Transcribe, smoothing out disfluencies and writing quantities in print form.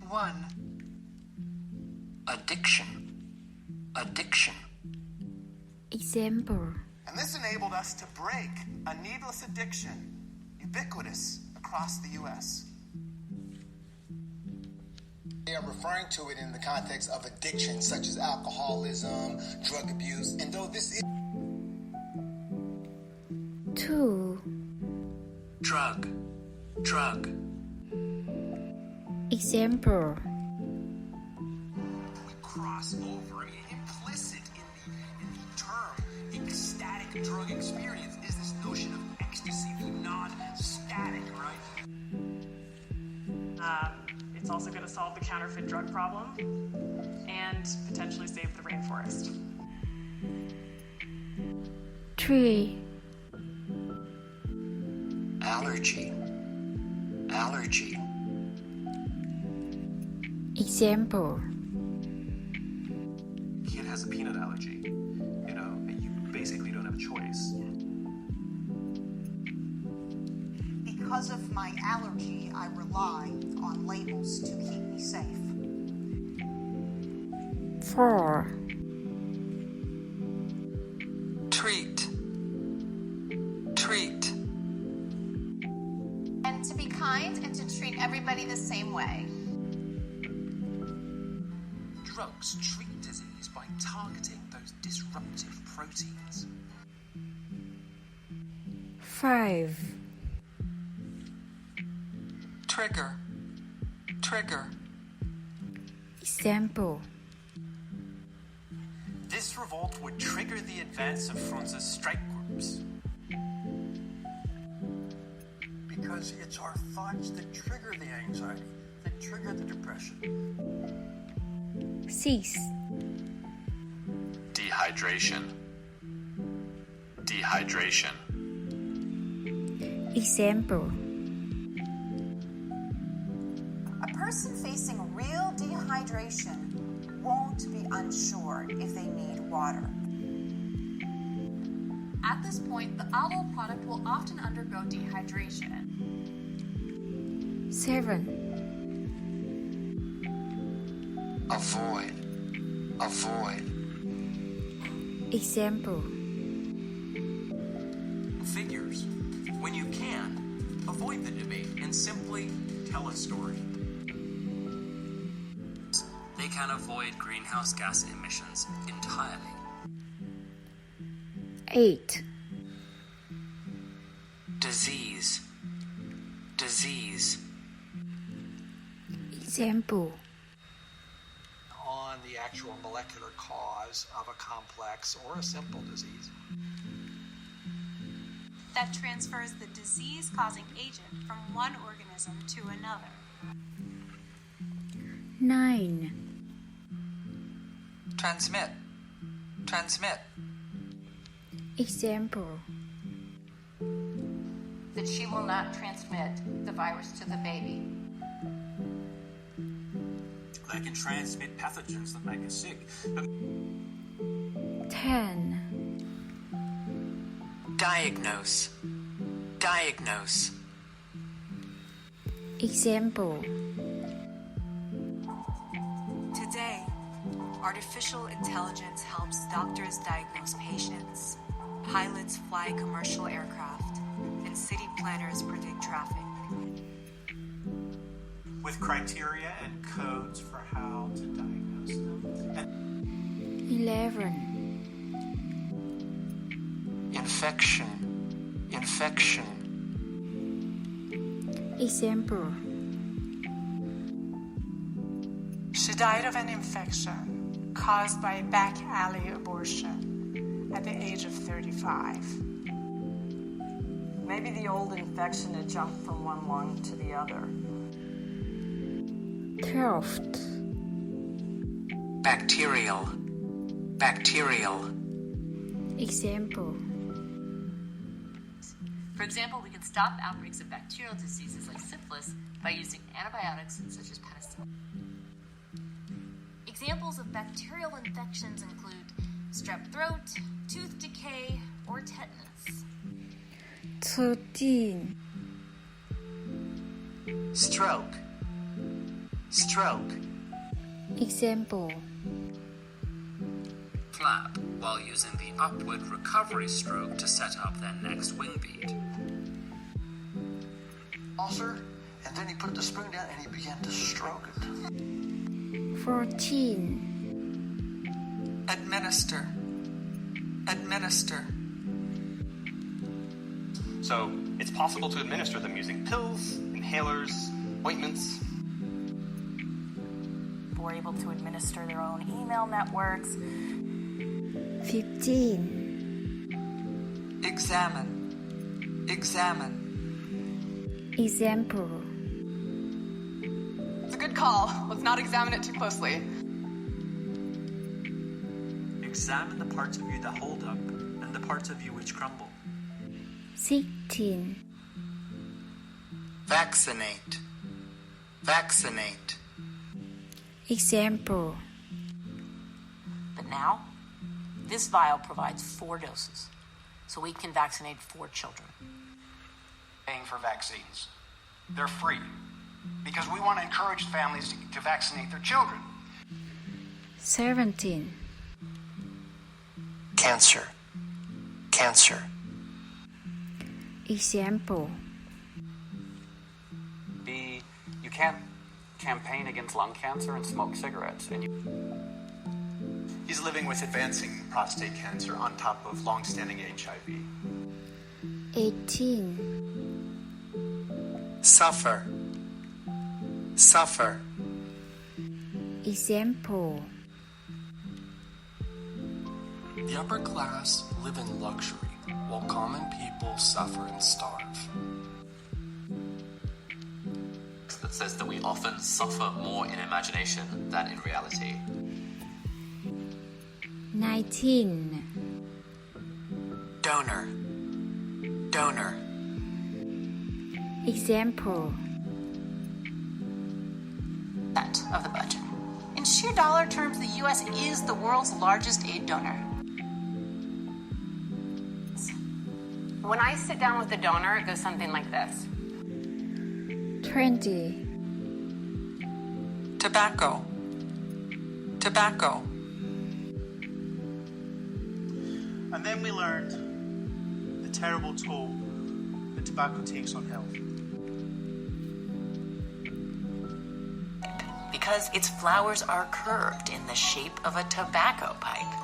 One. Addiction. Addiction. Example. And this enabled us to break a needless addiction, ubiquitous across the U.S. They are referring to it in the context of addiction, such as alcoholism, drug abuse, and though this is... 2. Drug. Drug. Example. We cross over. I mean, implicit in the term ecstatic drug experience is this notion of ecstasy being non-static, right? It's also going to solve the counterfeit drug problem and potentially save the rainforest. 3. Allergy. Allergy. Example. Kid has a peanut allergy. You know, you basically don't have a choice. Because of my allergy, I rely on labels to keep me safe. 4. Treat. Treat. And to be kind and to treat everybody the same way. Drugs treat disease by targeting those disruptive proteins. 5. Trigger. Trigger. Example. This revolt would trigger the advance of Frunze's strike groups. Because it's our thoughts that trigger the anxiety, that trigger the depression. 6. Dehydration. Dehydration. Example. A person facing real dehydration won't be unsure if they need water. At this point, the aldol product will often undergo dehydration. 7. Avoid. Avoid. Example. Figures. When you can, avoid the debate and simply tell a story. They can avoid greenhouse gas emissions entirely. 8. Disease. Disease. Example. On the actual molecular cause of a complex or a simple disease. That transfers the disease-causing agent from one organism to another. 9. Transmit. Transmit. Example. That she will not transmit the virus to the baby. They can transmit pathogens that make us sick. 10. Diagnose. Diagnose. Example. Today, artificial intelligence helps doctors diagnose patients, pilots fly commercial aircraft, and city planners predict traffic. With criteria and codes for how to diagnose them. 11. Infection. Infection. Example. She died of an infection caused by a back alley abortion at the age of 35. Maybe the old infection had jumped from one lung to the other. 12. Bacterial. Bacterial. Example. For example, we can stop outbreaks of bacterial diseases like syphilis by using antibiotics such as penicillin. Examples of bacterial infections include strep throat, tooth decay, or tetanus. 13. Stroke. Stroke. Example. Clap while using the upward recovery stroke to set up their next wing beat. Ulcer, and then he put the spoon down and he began to stroke it. 14. Administer. Administer. So it's possible to administer them using pills, inhalers, ointments. We're able to administer their own email networks. 15. Examine. Examine. Example. It's a good call. Let's not examine it too closely. Examine the parts of you that hold up and the parts of you which crumble. 16. Vaccinate. Vaccinate. Example. But now, this vial provides 4 doses, so we can vaccinate 4 children. Paying for vaccines. They're free because we want to encourage families to vaccinate their children. 17. Cancer. Cancer. Example. B. You can't campaign against lung cancer and smoke cigarettes. He's living with advancing prostate cancer on top of long-standing HIV. 18. Suffer. Suffer. Example. The upper class live in luxury, while common people suffer and starve. That says that we often suffer more in imagination than in reality. 19. Donor. Donor. Example. Of the budget. In sheer dollar terms, the U.S. is the world's largest aid donor. When I sit down with a donor, it goes something like this. 20. Tobacco. Tobacco. And then we learned the terrible toll that tobacco takes on health. Because its flowers are curved in the shape of a tobacco pipe.